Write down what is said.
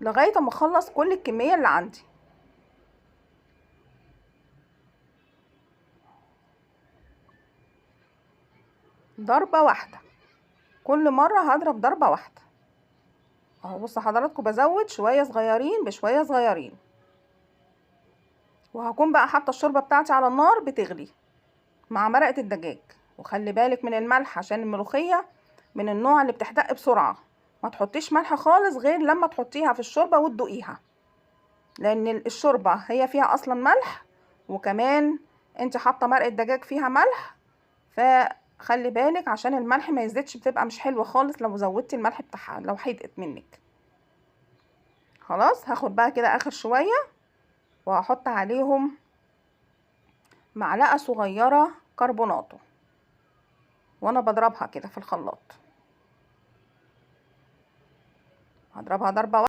لغايه اما اخلص كل الكميه اللي عندي. ضربه واحده، كل مره هضرب ضربه واحده اهو. بصوا حضراتكم بزود شويه صغيرين بشويه صغيرين، وهكون بقى حاطه الشوربه بتاعتي على النار بتغلي مع مرقه الدجاج. وخلي بالك من الملح عشان الملوخيه من النوع اللي بتحدق بسرعه، ما تحطيش ملح خالص غير لما تحطيها في الشوربه وتدوقيها، لان الشوربه هي فيها اصلا ملح، وكمان انت حاطه مرقه دجاج فيها ملح، فخلي بالك عشان الملح ما يزيدش، بتبقى مش حلوه خالص لو زودتي الملح بتاعها لو حدقت منك. خلاص هاخد بقى كده اخر شويه وهحط عليهم معلقه صغيره كربوناتو وانا بضربها كده في الخلاط. هضربها ضربه